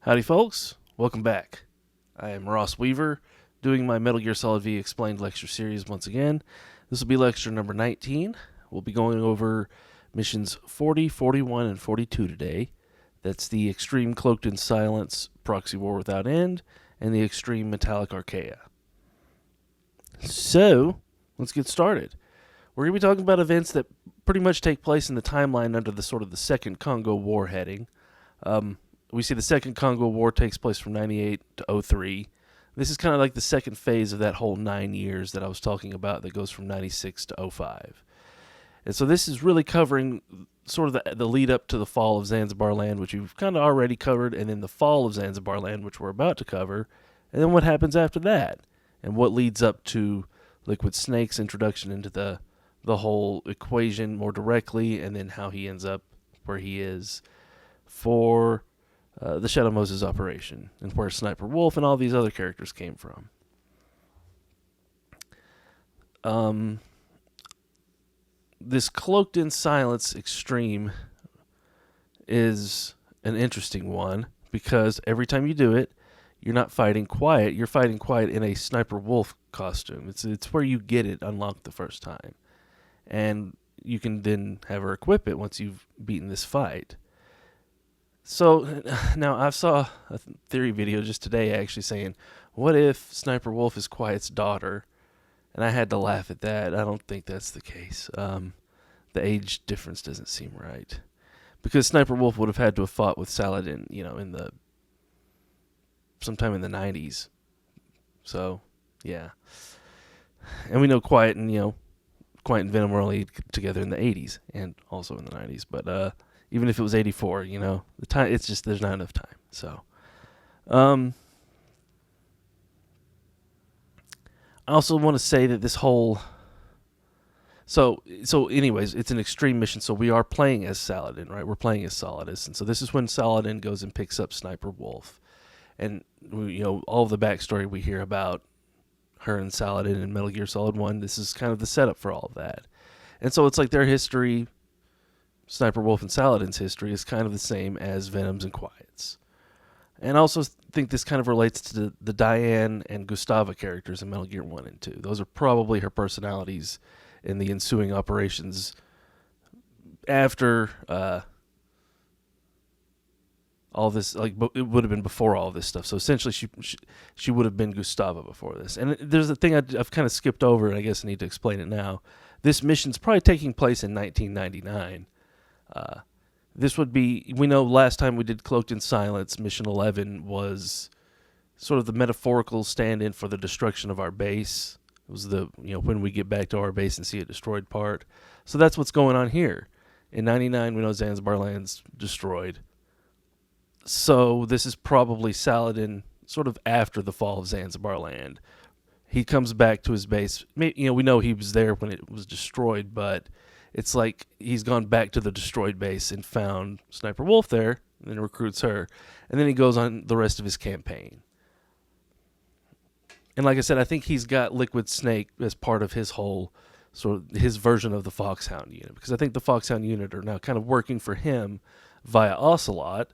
Howdy folks, welcome back. I am Ross Weaver, doing my Metal Gear Solid V Explained lecture series once again. This will be lecture number 19. We'll be going over missions 40, 41, and 42 today. That's the Extreme Cloaked in Silence Proxy War Without End, and the Extreme Metallic Archaea. So, let's get started. We're going to be talking about events that pretty much take place in the timeline under the sort of the Second Congo War heading. We see the Second Congo War takes place from 98 to 03. This is kind of like the second phase of that whole 9 years that I was talking about that goes from 96 to 05. And so this is really covering sort of the lead up to the fall of Zanzibar land, which we've kind of already covered, and then the fall of Zanzibar land, which we're about to cover, and then what happens after that, and what leads up to Liquid Snake's introduction into the whole equation more directly, and then how he ends up where he is for the Shadow Moses operation, and where Sniper Wolf and all these other characters came from. This Cloaked in Silence Extreme is an interesting one, because every time you do it, you're not fighting quiet. You're fighting quiet in a Sniper Wolf costume. It's where you get it unlocked the first time. And you can then have her equip it once you've beaten this fight. So, now I saw a theory video just today actually saying, what if Sniper Wolf is Quiet's daughter? And I had to laugh at that. I don't think that's the case. The age difference doesn't seem right. Because Sniper Wolf would have had to have fought with Saladin, sometime in the 90s. So, yeah. And we know Quiet and Venom were only together in the 80s and also in the 90s. But, even if it was 84, the time, it's just, there's not enough time. So, I also want to say that this whole, so anyways, it's an extreme mission. So we are playing as Saladin, right? We're playing as Solidus. And so this is when Saladin goes and picks up Sniper Wolf. And, all of the backstory we hear about her and Saladin in Metal Gear Solid 1, this is kind of the setup for all of that. And so it's like their history, Sniper Wolf and Saladin's history, is kind of the same as Venom's and Quiet's. And I also think this kind of relates to the Diane and Gustava characters in Metal Gear 1 and 2. Those are probably her personalities in the ensuing operations after all this. Like, it would have been before all this stuff. So essentially, she would have been Gustava before this. And there's a thing I've kind of skipped over, and I guess I need to explain it now. This mission's probably taking place in 1999. This would be, we know last time we did Cloaked in Silence, Mission 11 was sort of the metaphorical stand-in for the destruction of our base. It was the, when we get back to our base and see it destroyed part. So that's what's going on here. In 99, we know Zanzibar land's destroyed. So this is probably Saladin sort of after the fall of Zanzibar land. He comes back to his base. We know he was there when it was destroyed, but it's like he's gone back to the destroyed base and found Sniper Wolf there, and then recruits her. And then he goes on the rest of his campaign. And like I said, I think he's got Liquid Snake as part of his whole, sort of his version of the FOXHOUND unit. Because I think the FOXHOUND unit are now kind of working for him via Ocelot,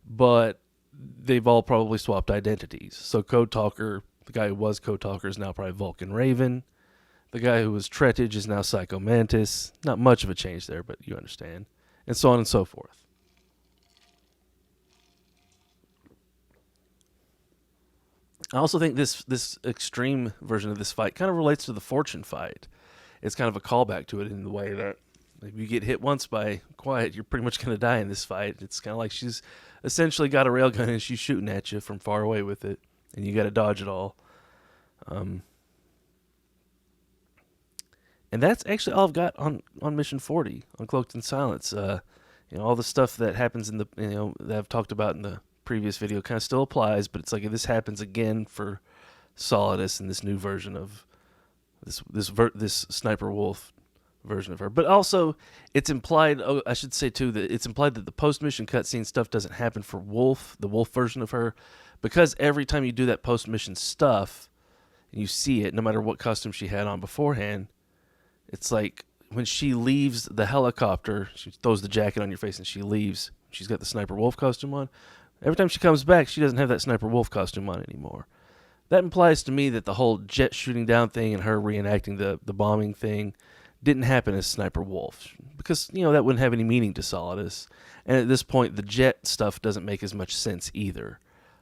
but they've all probably swapped identities. So Code Talker, the guy who was Code Talker, is now probably Vulcan Raven. The guy who was Tretage is now Psycho Mantis. Not much of a change there, but you understand. And so on and so forth. I also think this extreme version of this fight kind of relates to the Fortune fight. It's kind of a callback to it in the way that if you get hit once by Quiet, you're pretty much going to die in this fight. It's kind of like she's essentially got a railgun and she's shooting at you from far away with it, and you got to dodge it all. And that's actually all I've got on Mission 40, on Cloaked in Silence. All the stuff that happens in the, that I've talked about in the previous video kind of still applies, but it's like if this happens again for Solidus in this new version of this Sniper Wolf version of her. But also, it's implied, I should say too, that it's implied that the post-mission cutscene stuff doesn't happen for Wolf, the Wolf version of her, because every time you do that post-mission stuff, and you see it, no matter what costume she had on beforehand, it's like when she leaves the helicopter, she throws the jacket on your face and she leaves. She's got the Sniper Wolf costume on. Every time she comes back, she doesn't have that Sniper Wolf costume on anymore. That implies to me that the whole jet shooting down thing and her reenacting the bombing thing didn't happen as Sniper Wolf, because that wouldn't have any meaning to Solidus. And at this point, the jet stuff doesn't make as much sense either.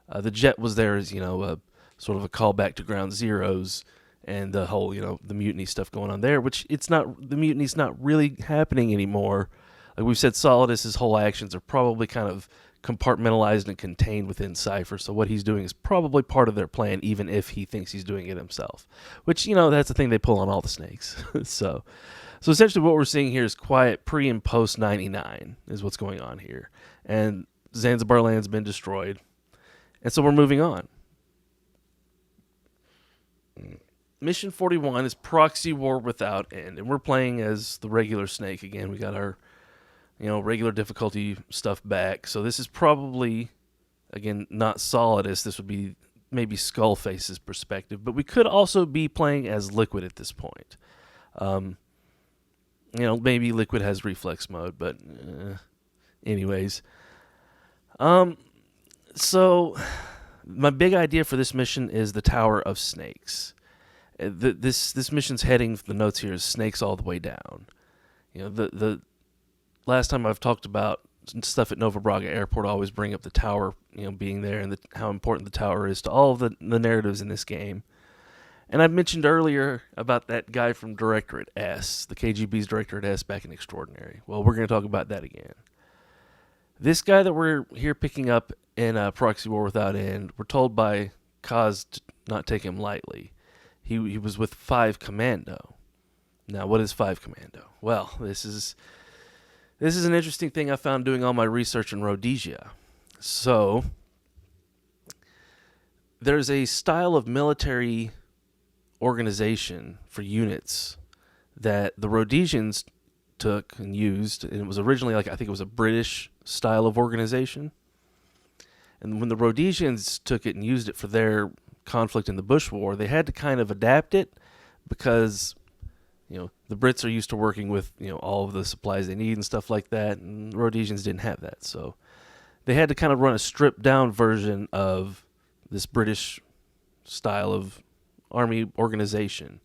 The jet was there as a sort of a callback to Ground Zeroes and the whole the mutiny stuff going on there, which the mutiny's not really happening anymore. Like we've said, Solidus's whole actions are probably kind of compartmentalized and contained within Cypher, so what he's doing is probably part of their plan, even if he thinks he's doing it himself, which that's the thing they pull on all the snakes. so essentially what we're seeing here is quiet pre and post 99 is what's going on here, and Zanzibar land's been destroyed, and so we're moving on. Mission 41 is Proxy War Without End, and we're playing as the regular snake again. We got our regular difficulty stuff back. So this is probably, again, not Solidus. This would be maybe Skullface's perspective. But we could also be playing as Liquid at this point. Maybe Liquid has reflex mode, but anyways. So my big idea for this mission is the Tower of Snakes. This mission's heading, the notes here, is snakes all the way down. The last time I've talked about stuff at Nova Braga Airport, I always bring up the tower, being there and how important the tower is to all of the narratives in this game. And I mentioned earlier about that guy from Directorate S, the KGB's Directorate S back in Extraordinary. Well, we're going to talk about that again. This guy that we're here picking up in Proxy War Without End, we're told by Kaz to not take him lightly. He was with 5 Commando. Now, what is 5 Commando? Well, this is an interesting thing I found doing all my research in Rhodesia. So, there's a style of military organization for units that the Rhodesians took and used, and it was originally I think it was a British style of organization. And when the Rhodesians took it and used it for their conflict in the Bush War, they had to kind of adapt it because the Brits are used to working with all of the supplies they need and stuff like that, and the Rhodesians didn't have that, so they had to kind of run a stripped down version of this British style of army organization.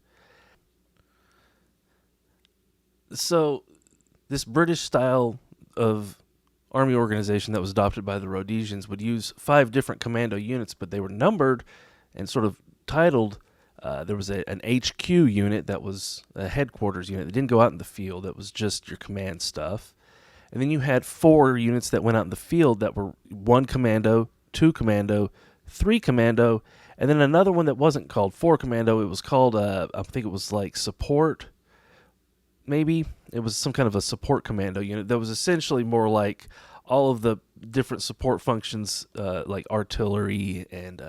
So this British style of army organization that was adopted by the Rhodesians would use 5 different commando units, but they were numbered and sort of titled. There was an HQ unit that was a headquarters unit that didn't go out in the field. That was just your command stuff. And then you had 4 units that went out in the field that were 1 commando, 2 commando, 3 commando, and then another one that wasn't called 4 commando. It was called, I think it was like support, maybe. It was some kind of a support commando unit that was essentially more like all of the different support functions, like artillery and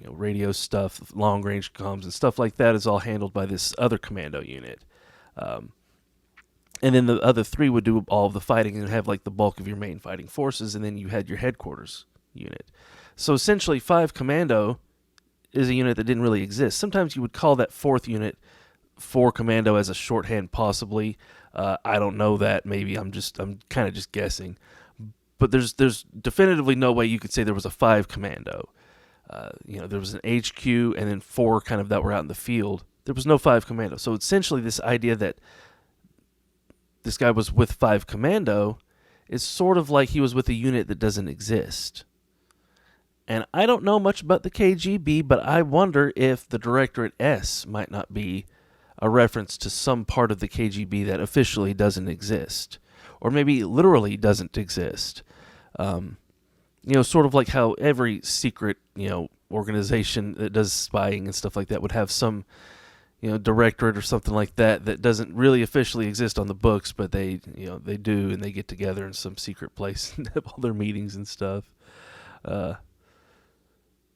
radio stuff, long range comms and stuff like that is all handled by this other commando unit. And then the other 3 would do all of the fighting and have like the bulk of your main fighting forces, and then you had your headquarters unit. So essentially 5 commando is a unit that didn't really exist. Sometimes you would call that 4th unit 4 commando as a shorthand, possibly. I don't know that. Maybe I'm kind of just guessing. But there's definitively no way you could say there was a 5 commando. There was an HQ and then 4 kind of that were out in the field. There was no 5 commando. So essentially this idea that this guy was with 5 commando is sort of like he was with a unit that doesn't exist. And I don't know much about the KGB, but I wonder if the Directorate S might not be a reference to some part of the KGB that officially doesn't exist. Or maybe literally doesn't exist. Sort of like how every secret, organization that does spying and stuff like that would have some, directorate or something like that doesn't really officially exist on the books, but they do, and they get together in some secret place and have all their meetings and stuff.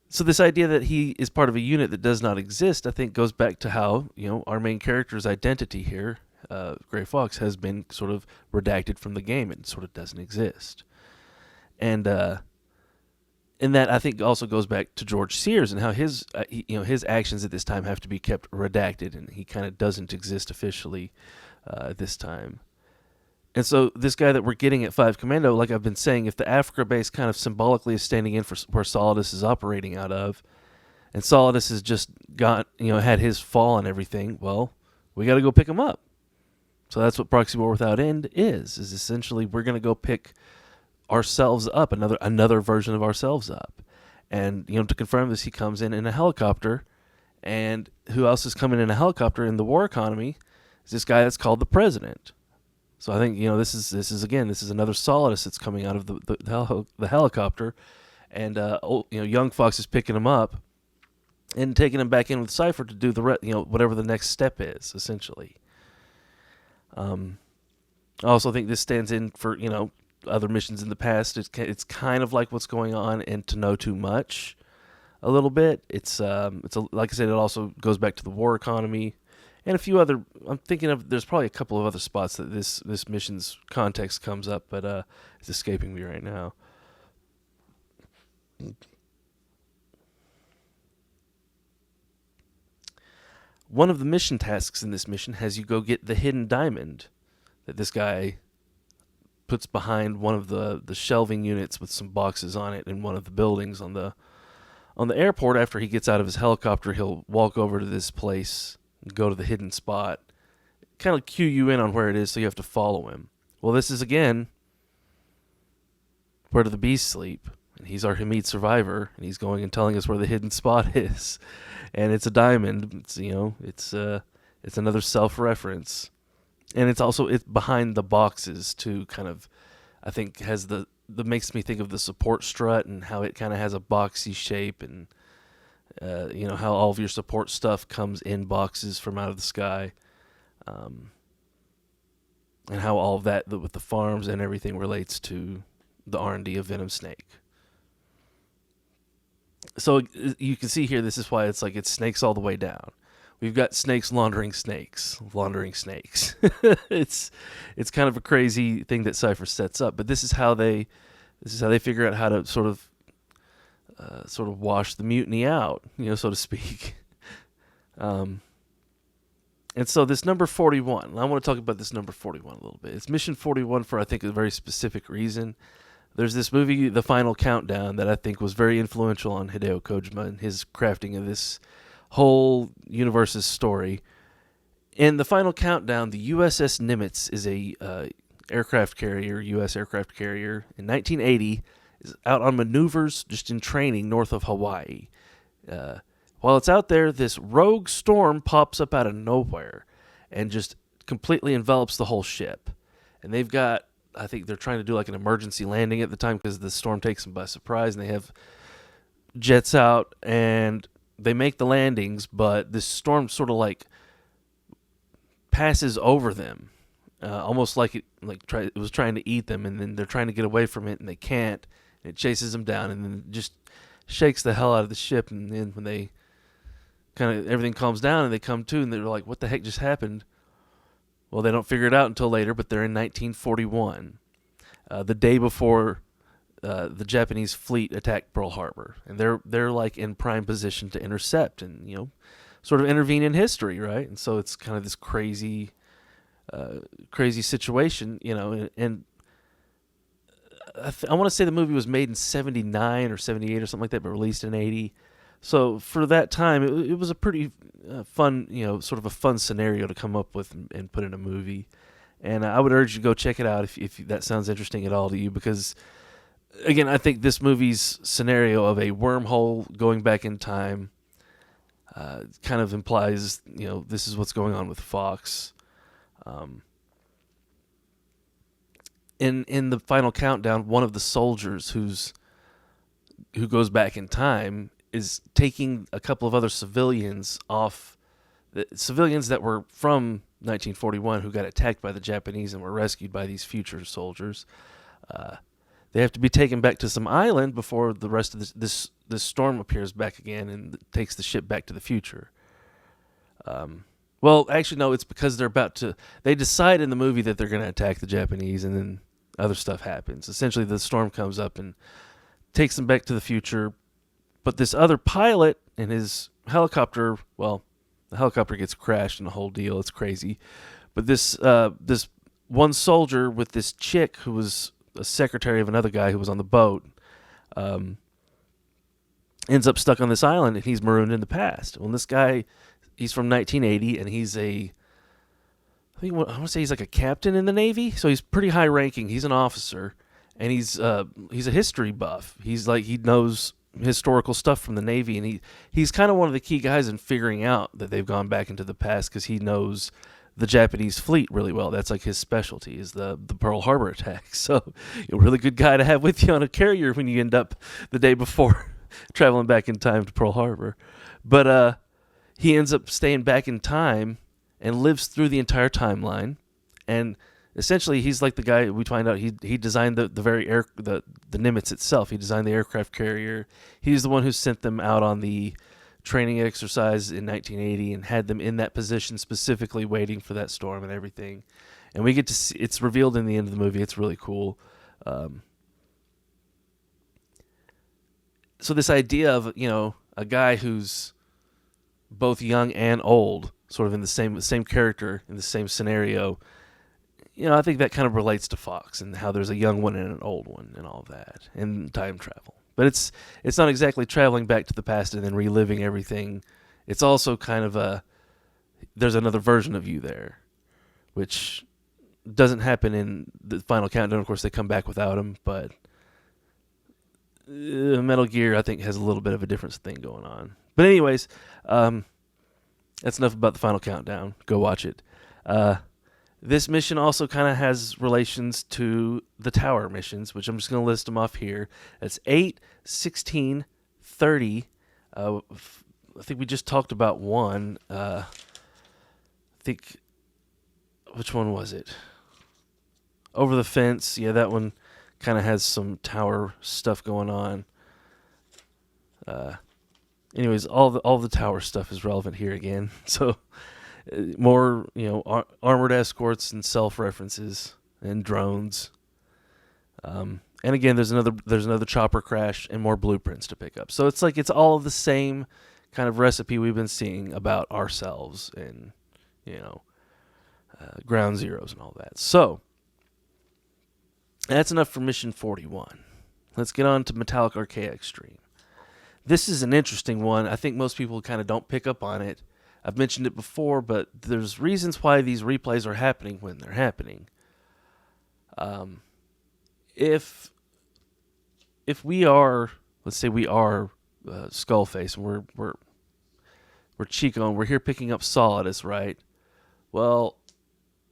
So this idea that he is part of a unit that does not exist, I think, goes back to how, our main character's identity here, Gray Fox, has been sort of redacted from the game. It sort of doesn't exist. And that, I think, also goes back to George Sears and how his actions at this time have to be kept redacted, and he kind of doesn't exist officially at this time. And so this guy that we're getting at 5 Commando, like I've been saying, if the Africa base kind of symbolically is standing in for where Solidus is operating out of, and Solidus has just had his fall and everything, well, we got to go pick him up. So that's what Proxy War Without End is essentially we're going to go pick ourselves up, another version of ourselves up. And, to confirm this, he comes in a helicopter. And who else is coming in a helicopter in the war economy is this guy that's called the President. So I think, this is another Solidus that's coming out of the helicopter. And, young Fox is picking him up and taking him back in with Cypher to do whatever the next step is, essentially. I also think this stands in for, other missions in the past. It's kind of like what's going on in To Know Too Much a little bit. Like I said, it also goes back to the war economy and a few other. I'm thinking of there's probably a couple of other spots that this mission's context comes up, but it's escaping me right now. One of the mission tasks in this mission has you go get the hidden diamond that this guy puts behind one of the shelving units with some boxes on it in one of the buildings on the airport. After he gets out of his helicopter, he'll walk over to this place and go to the hidden spot, kind of cue you in on where it is, so you have to follow him. Well, this is, again, Where Do the Beasts Sleep? And he's our Hamid survivor, and he's going and telling us where the hidden spot is. And it's a diamond. It's another self-reference. And it's behind the boxes too, kind of, I think has that makes me think of the support strut and how it kind of has a boxy shape, and how all of your support stuff comes in boxes from out of the sky, and how all of that with the farms and everything relates to the R&D of Venom Snake. So you can see here, this is why it's snakes all the way down. We've got snakes laundering snakes. It's kind of a crazy thing that Cypher sets up, but this is how they figure out how to sort of wash the mutiny out, so to speak. And so this number 41, I want to talk about this number 41 a little bit. It's mission 41 for, I think, a very specific reason. There's this movie, The Final Countdown, that I think was very influential on Hideo Kojima and his crafting of this whole universe's story. In The Final Countdown, the USS Nimitz is a aircraft carrier, U.S. aircraft carrier. In 1980, is out on maneuvers, just in training north of Hawaii. While it's out there, this rogue storm pops up out of nowhere and just completely envelops the whole ship. And they've got, I think they're trying to do like an emergency landing at the time because the storm takes them by surprise, and they have jets out and they make the landings, but this storm sort of passes over them, almost like it was trying to eat them, and then they're trying to get away from it and they can't. And it chases them down and then just shakes the hell out of the ship. And then when they everything calms down and they come to, and they're like, "What the heck just happened?" Well, they don't figure it out until later, but they're in 1941, the day before the Japanese fleet attacked Pearl Harbor, and they're in prime position to intercept and sort of intervene in history, right? And so it's kind of this crazy situation, and I want to say the movie was made in 79 or 78 or something like that, but released in 80. So for that time, it was a pretty fun, sort of a fun scenario to come up with and put in a movie. And I would urge you to go check it out if that sounds interesting at all to you, because, again, I think this movie's scenario of a wormhole going back in time kind of implies, this is what's going on with Fox. In the Final Countdown, one of the soldiers who goes back in time is taking a couple of other civilians off, the civilians that were from 1941 who got attacked by the Japanese and were rescued by these future soldiers. They have to be taken back to some island before the rest of this storm appears back again and takes the ship back to the future. Well, actually, no, it's because they decide in the movie that they're going to attack the Japanese, and then other stuff happens. Essentially, the storm comes up and takes them back to the future. But this other pilot and his helicopter, well, the helicopter gets crashed and the whole deal. It's crazy. But this one soldier with this chick who was a secretary of another guy who was on the boat ends up stuck on this island, and he's marooned in the past. Well, this guy, he's from 1980, and I want to say he's like a captain in the Navy, so he's pretty high ranking. He's an officer, and he's a history buff. He knows historical stuff from the Navy, and he's kind of one of the key guys in figuring out that they've gone back into the past because he knows the Japanese fleet really well. That's like his specialty, is the Pearl Harbor attack. So, a really good guy to have with you on a carrier when you end up the day before traveling back in time to Pearl Harbor. But he ends up staying back in time and lives through the entire timeline. And essentially, he's like the guy we find out he designed the Nimitz itself. He designed the aircraft carrier. He's the one who sent them out on the training exercise in 1980 and had them in that position specifically waiting for that storm and everything. And we get to see, it's revealed in the end of the movie. It's really cool. So this idea of, a guy who's both young and old, sort of in the same character in the same scenario, I think that kind of relates to Fox and how there's a young one and an old one and all of that, and time travel. But it's not exactly traveling back to the past and then reliving everything. It's also kind of there's another version of you there, which doesn't happen in the final countdown. Of course, they come back without him, but Metal Gear, I think, has a little bit of a different thing going on. But anyways, that's enough about the final countdown. Go watch it. This mission also kind of has relations to the tower missions, which I'm just going to list them off here. That's 8, 16, 30. I think we just talked about one. Which one was it? Over the Fence. Yeah, that one kind of has some tower stuff going on. Anyways, all the tower stuff is relevant here again. So more, armored escorts and self-references and drones. And again, there's another chopper crash and more blueprints to pick up. So it's all the same kind of recipe we've been seeing about ourselves and, ground zeros and all that. So that's enough for mission 41. Let's get on to Metallic Archaea Extreme. This is an interesting one. I think most people kind of don't pick up on it. I've mentioned it before, but there's reasons why these replays are happening when they're happening. If we are, let's say we are Skullface, and we're Chico, and we're here picking up Solidus, right? Well,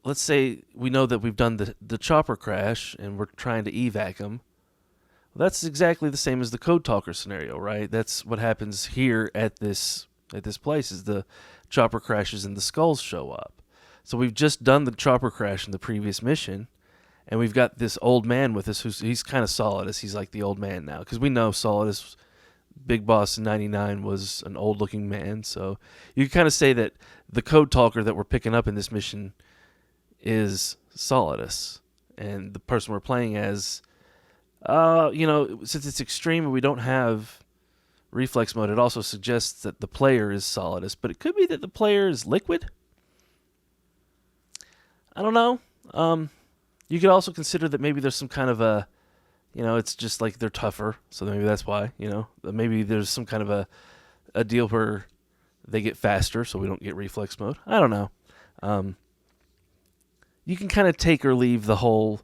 let's say we know that we've done the chopper crash, and we're trying to evac him. Well, that's exactly the same as the Code Talker scenario, right? That's what happens here at this place, is the chopper crashes and the skulls show up. So we've just done the chopper crash in the previous mission, and we've got this old man with us he's kind of Solidus. He's like the old man now, because we know Solidus, Big Boss in 99, was an old-looking man. So you can kind of say that the Code Talker that we're picking up in this mission is Solidus, and the person we're playing as, since it's extreme and we don't have reflex mode, it also suggests that the player is Solidus, but it could be that the player is Liquid. I don't know. You could also consider that maybe there's some kind of it's just like they're tougher, so maybe that's why, maybe there's some kind of a deal where they get faster, so we don't get reflex mode. I don't know. You can kind of take or leave the whole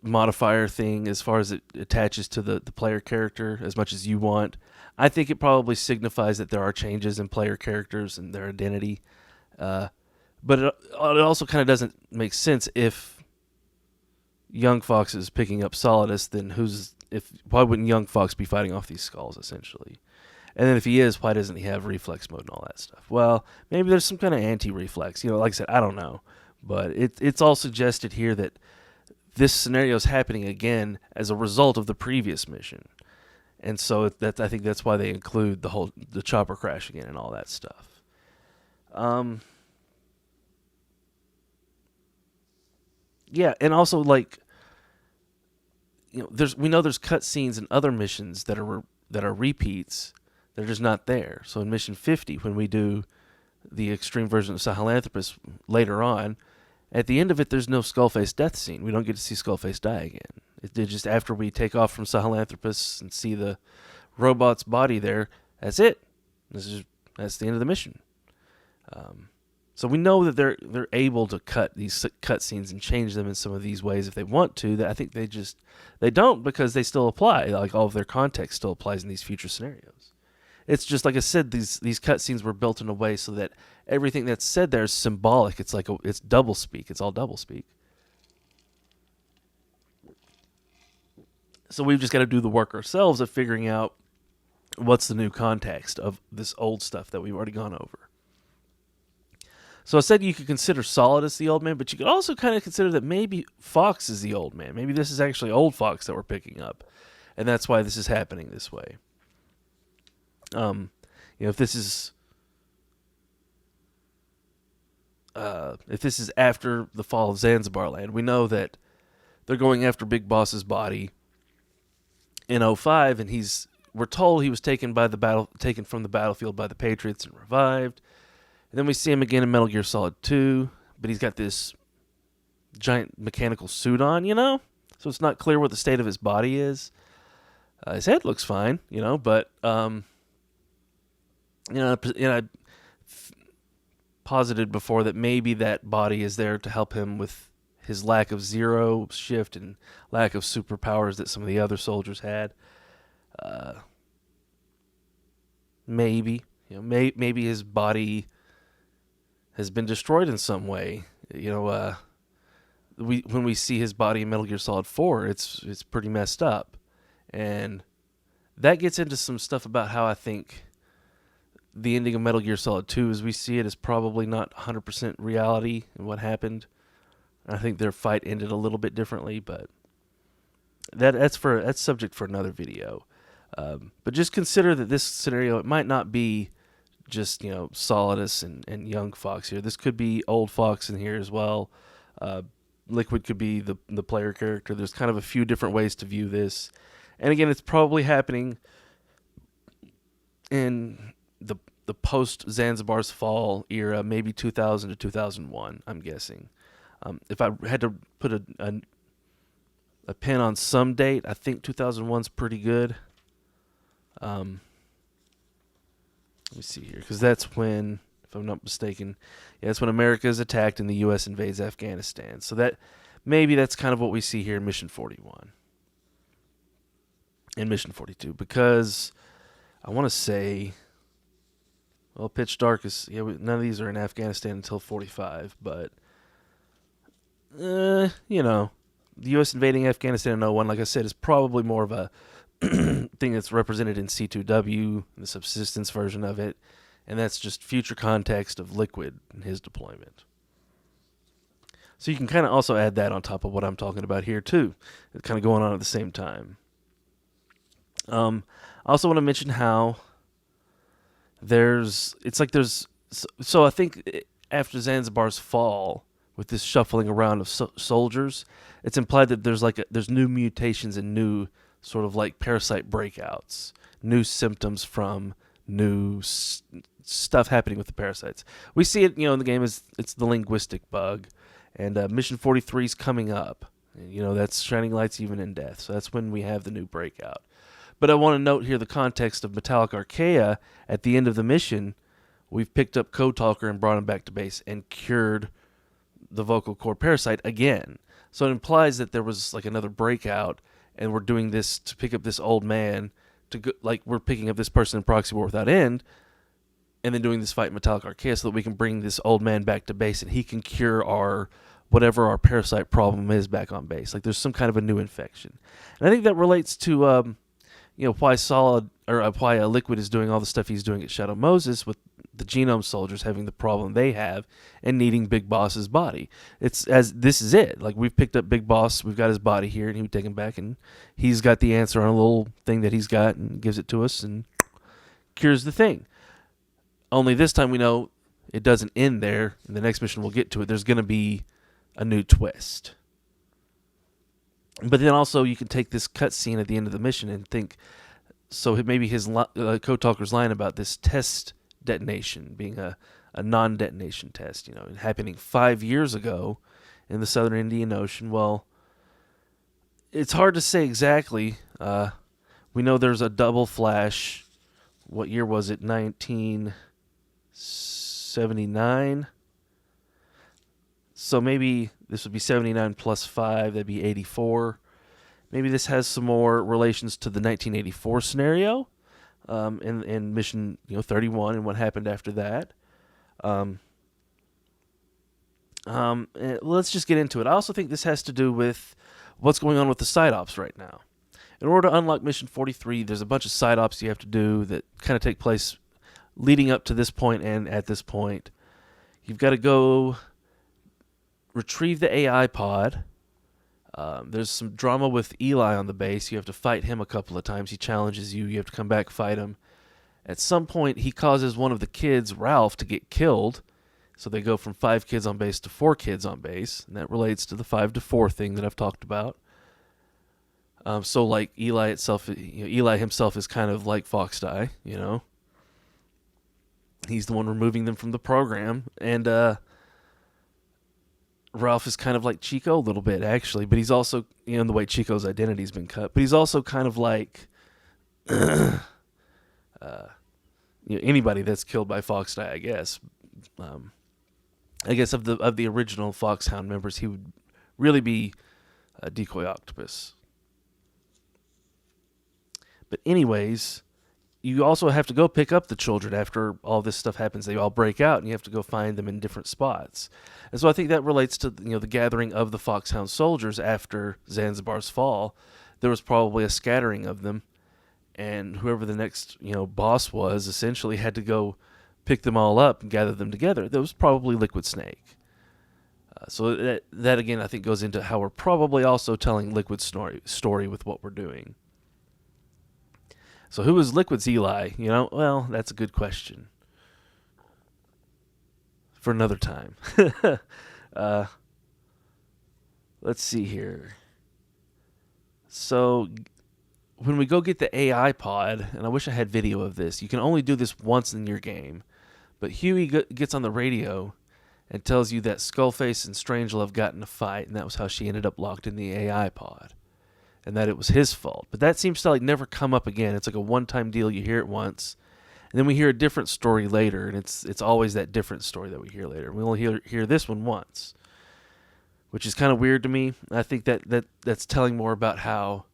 modifier thing as far as it attaches to the player character as much as you want. I think it probably signifies that there are changes in player characters and their identity. But it also kind of doesn't make sense if Young Fox is picking up Solidus, then why wouldn't Young Fox be fighting off these skulls, essentially? And then if he is, why doesn't he have reflex mode and all that stuff? Well, maybe there's some kind of anti-reflex. Like I said, I don't know. But it's all suggested here that this scenario is happening again as a result of the previous mission. And so I think that's why they include the chopper crash again and all that stuff. Yeah, and also we know there's cutscenes in other missions that are repeats. They're just not there. So in mission 50, when we do the extreme version of Sahelanthropus later on, At the end of it, there's no Skullface death scene. We don't get to see Skullface die again. It just after we take off from Sahelanthropus and see the robot's body there, that's it. That's the end of the mission. So we know that they're able to cut these cutscenes and change them in some of these ways if they want to. That I think they don't because they still apply. Like all of their context still applies in these future scenarios. It's just like I said, these cutscenes were built in a way so that everything that's said there is symbolic. It's like it's double speak. It's all double speak. So we've just got to do the work ourselves of figuring out what's the new context of this old stuff that we've already gone over. So I said you could consider Solid as the old man, but you could also kind of consider that maybe Fox is the old man. Maybe this is actually old Fox that we're picking up, and that's why this is happening this way. If this is after the fall of Zanzibar land, we know that they're going after Big Boss's body in 05, and we're told he was taken from the battlefield by the Patriots and revived. And then we see him again in Metal Gear Solid 2, but he's got this giant mechanical suit on, so it's not clear what the state of his body is. His head looks fine, but I posited before that maybe that body is there to help him with his lack of zero shift and lack of superpowers that some of the other soldiers had. Maybe his body has been destroyed in some way. When we see his body in Metal Gear Solid 4, it's pretty messed up, and that gets into some stuff about how I think the ending of Metal Gear Solid 2, as we see it, is probably not 100% reality in what happened. I think their fight ended a little bit differently, but that's subject for another video. But just consider that this scenario, it might not be just Solidus and young Fox here. This could be old Fox in here as well. Liquid could be the player character. There's kind of a few different ways to view this, and again, it's probably happening in the post Zanzibar's fall era, maybe 2000 to 2001. I'm guessing. If I had to put a pin on some date, I think 2001's pretty good. Let me see here, because that's when, if I'm not mistaken, that's when America is attacked and the U.S. invades Afghanistan. So that's kind of what we see here in Mission 41 and Mission 42, because I want to say, well, Pitch Dark is, none of these are in Afghanistan until 45, but the U.S. invading Afghanistan in 01, like I said, is probably more of a thing that's represented in C2W, the subsistence version of it, and that's just future context of Liquid and his deployment. So you can kind of also add that on top of what I'm talking about here too. It's kind of going on at the same time. I also want to mention how so I think after Zanzibar's fall, with this shuffling around of soldiers, it's implied that there's new mutations and new sort of like parasite breakouts, new symptoms from new stuff happening with the parasites. We see it, in the game it's the linguistic bug, and Mission 43 is coming up. That's Shining Lights Even in Death. So that's when we have the new breakout. But I want to note here the context of Metallic Archaea. At the end of the mission, we've picked up Code Talker and brought him back to base and cured the vocal cord parasite again. So it implies that there was like another breakout, and we're doing this to pick up this old man, we're picking up this person in Proxy War Without End, and then doing this fight in Metallic Archaea so that we can bring this old man back to base and he can cure whatever our parasite problem is back on base. Like there's some kind of a new infection. And I think that relates to why Liquid is doing all the stuff he's doing at Shadow Moses with the Genome Soldiers having the problem they have and needing Big Boss's body. This is it. Like we've picked up Big Boss, we've got his body here, and he would take him back, and he's got the answer on a little thing that he's got and gives it to us and cures the thing. Only this time we know it doesn't end there. In the next mission we'll get to it. There's going to be a new twist. But then also you can take this cutscene at the end of the mission and think, so maybe his Code Talker's line about this test detonation being a non-detonation test, happening 5 years ago, in the southern Indian Ocean. Well, it's hard to say exactly. We know there's a double flash. What year was it? 1979. So maybe this would be 79 plus 5. That'd be 84. Maybe this has some more relations to the 1984 scenario, and mission 31 and what happened after that. Let's just get into it. I also think this has to do with what's going on with the side ops right now. In order to unlock mission 43, there's a bunch of side ops you have to do that kind of take place leading up to this point and at this point. You've got to go retrieve the AI pod. There's some drama with Eli on the base. You have to fight him a couple of times. He challenges you. You have to come back, fight him. At some point, he causes one of the kids, Ralph, to get killed. So they go from 5 kids on base to 4 kids on base. And that relates to the 5 to 4 thing that I've talked about. So like Eli itself, Eli himself is kind of like FOXHOUND, He's the one removing them from the program. And Ralph is kind of like Chico a little bit, actually. But he's also, in the way Chico's identity's been cut. But he's also kind of like anybody that's killed by FOXHOUND, I guess. I guess of the original FOXHOUND members, he would really be a Decoy Octopus. But anyways, you also have to go pick up the children after all this stuff happens. They all break out, and you have to go find them in different spots. And so I think that relates to the gathering of the FOXHOUND soldiers after Zanzibar's fall. There was probably a scattering of them, and whoever the next boss was essentially had to go pick them all up and gather them together. That was probably Liquid Snake. So that again, I think, goes into how we're probably also telling Liquid's story with what we're doing. So who is Liquid's Eli? Well, that's a good question. For another time. Let's see here. So when we go get the AI pod, and I wish I had video of this, you can only do this once in your game, but Huey gets on the radio and tells you that Skullface and Strangelove got in a fight, and that was how she ended up locked in the AI pod, and that it was his fault. But that seems to never come up again. It's like a one-time deal. You hear it once, and then we hear a different story later, and it's always that different story that we hear later. We only hear this one once, which is kind of weird to me. I think that's telling more about how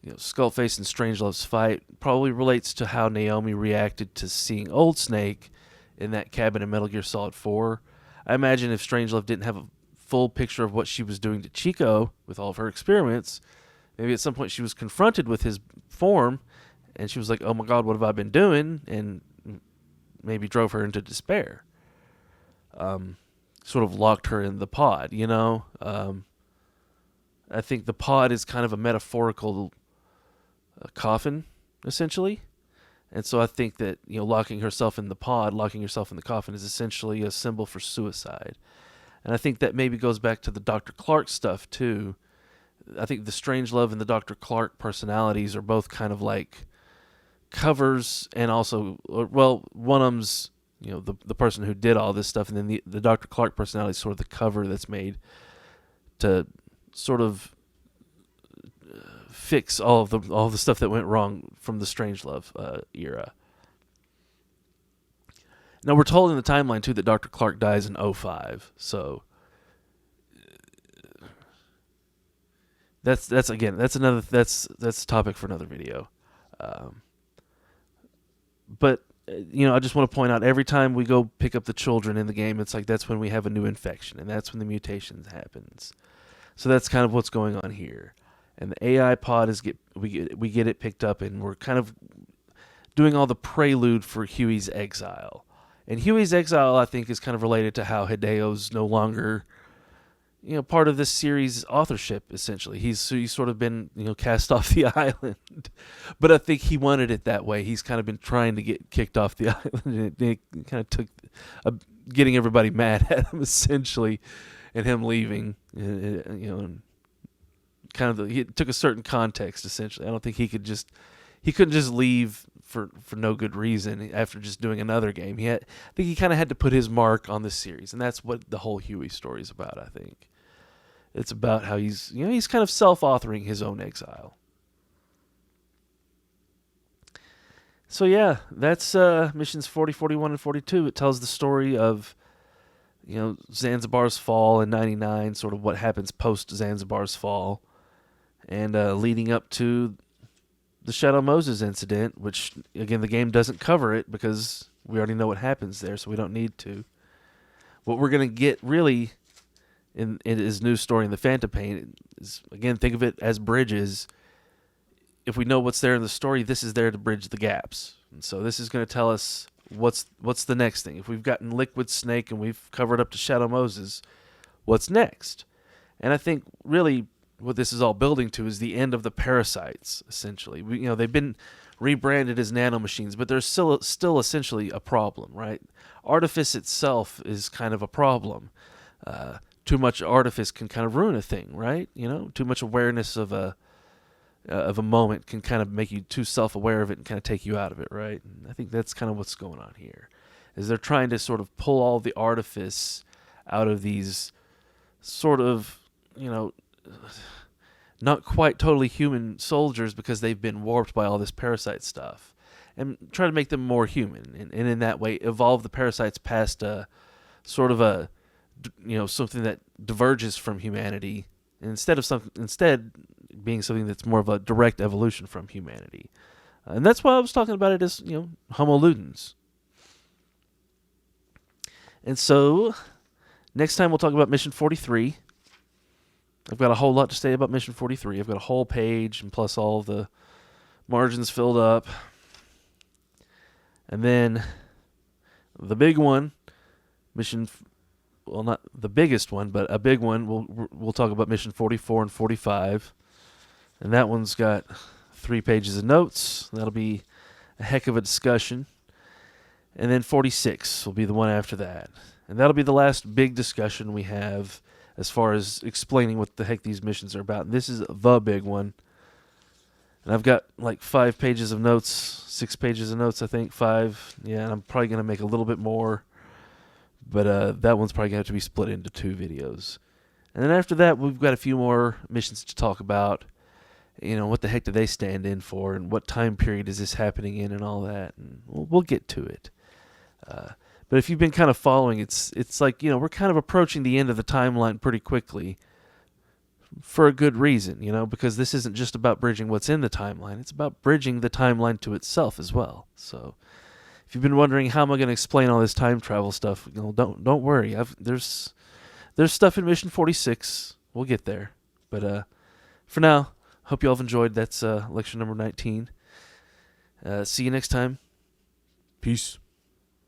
Skullface and Strangelove's fight probably relates to how Naomi reacted to seeing Old Snake in that cabin in Metal Gear Solid 4. I imagine if Strangelove didn't have a full picture of what she was doing to Chico with all of her experiments, maybe at some point she was confronted with his form, and she was like, oh my God, what have I been doing? And maybe drove her into despair. Sort of locked her in the pod, I think the pod is kind of a metaphorical coffin, essentially. And so I think that, locking yourself in the coffin is essentially a symbol for suicide. And I think that maybe goes back to the Dr. Clark stuff, too. I think the Strangelove and the Dr. Clark personalities are both kind of like covers, and also, well, one of them's, the person who did all this stuff, and then the Dr. Clark personality is sort of the cover that's made to sort of fix all the stuff that went wrong from the Strangelove era. Now, we're told in the timeline, too, that Dr. Clark dies in 2005. So that's a topic for another video. But I just want to point out, every time we go pick up the children in the game, it's like that's when we have a new infection, and that's when the mutation happens. So that's kind of what's going on here. And the AI pod we get it picked up, and we're kind of doing all the prelude for Huey's exile. And Huey's exile, I think, is kind of related to how Hideo's no longer, part of this series' authorship, essentially. He's sort of been, cast off the island. But I think he wanted it that way. He's kind of been trying to get kicked off the island, and it kind of took getting everybody mad at him, essentially, and him leaving, and kind of it took a certain context, essentially. I don't think he couldn't just leave for no good reason after just doing another game. I think he kind of had to put his mark on this series, and that's what the whole Huey story is about, I think. It's about how he's kind of self-authoring his own exile. So yeah, that's missions 40, 41, and 42. It tells the story of, Zanzibar's fall in 99, sort of what happens post Zanzibar's fall, and leading up to the Shadow Moses incident, which, again, the game doesn't cover it because we already know what happens there, so we don't need to. What we're going to get, really, in his new story in the Phantom Pain is, again, think of it as bridges. If we know what's there in the story, this is there to bridge the gaps. And so this is going to tell us what's the next thing. If we've gotten Liquid Snake and we've covered up to Shadow Moses, what's next? And I think, really, what this is all building to is the end of the parasites, essentially. They've been rebranded as nanomachines, but they're still essentially a problem, right? Artifice itself is kind of a problem. Too much artifice can kind of ruin a thing, right? Too much awareness of a moment can kind of make you too self-aware of it and kind of take you out of it, right? And I think that's kind of what's going on here, is they're trying to sort of pull all the artifice out of these sort of, not quite totally human soldiers because they've been warped by all this parasite stuff, and try to make them more human, and in that way evolve the parasites past a sort of a, something that diverges from humanity, instead being something that's more of a direct evolution from humanity. And that's why I was talking about it as, Homo ludens. And so, next time we'll talk about Mission 43. I've got a whole lot to say about Mission 43. I've got a whole page, and plus all the margins filled up. And then, the big one, not the biggest one, but a big one, we'll talk about Mission 44 and 45. And that one's got 3 pages of notes. That'll be a heck of a discussion. And then 46 will be the one after that. And that'll be the last big discussion we have as far as explaining what the heck these missions are about. And this is the big one. And I've got like 5 pages of notes, 6 pages of notes, I think, 5. Yeah, and I'm probably going to make a little bit more. But that one's probably going to have to be split into 2 videos. And then after that, we've got a few more missions to talk about. What the heck do they stand in for, and what time period is this happening in, and all that. And we'll get to it. But if you've been kind of following, it's like, we're kind of approaching the end of the timeline pretty quickly for a good reason, because this isn't just about bridging what's in the timeline. It's about bridging the timeline to itself as well. So if you've been wondering how am I going to explain all this time travel stuff, don't worry. There's stuff in Mission 46. We'll get there. But for now, hope you all have enjoyed. That's lecture number 19. See you next time. Peace.